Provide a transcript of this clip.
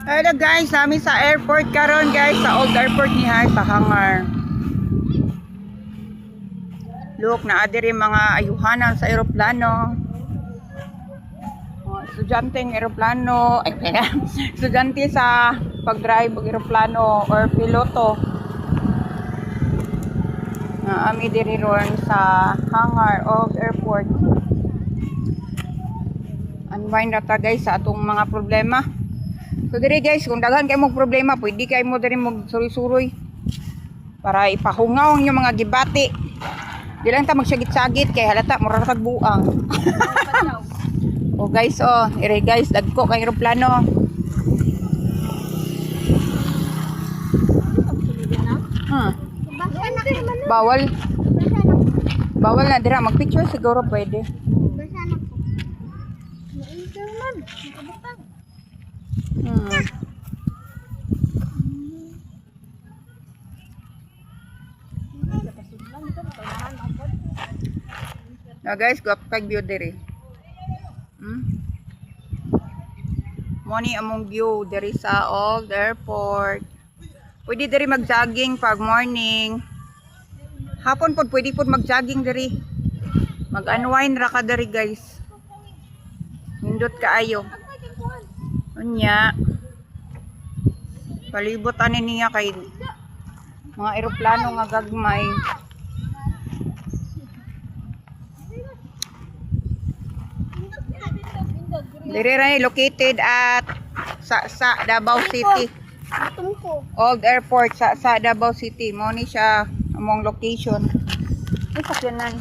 Hello guys, nami sa airport karon guys, sa old airport ni Hay sa hangar. Look, naa diri mga ayuhanan sa eroplano. Estudyanteng eroplano, ay kaya estudyante sa pag-drive og eroplano or piloto. Naami diri ron sa hangar of airport. Unwind na ta guys sa atong mga problema. So diri guys, kung daghan kay mong problema, pwede kay mo diri mag suroy-suroy para ipahungaw ang mga gibati. Di lang ta magsagit-sagit kay halata mura kag buang. Oh guys, ire guys, dagko kay eroplano. Bawal. Bawal na dira magpicture siguro pwede. Na guys, go kag view diri. Money among view diri sa old airport. Pwede diri mag-jogging pag morning. Hapon pod pwede pod mag-jogging diri. Mag-unwind ra ka diri guys. Nindot kaayo. Unya. Palibot ani niya kay mga eroplano nga gagmay. Diri ra located at sa Davao City. Old airport sa Davao City. Mo ni siya among location. Ay sakyanan.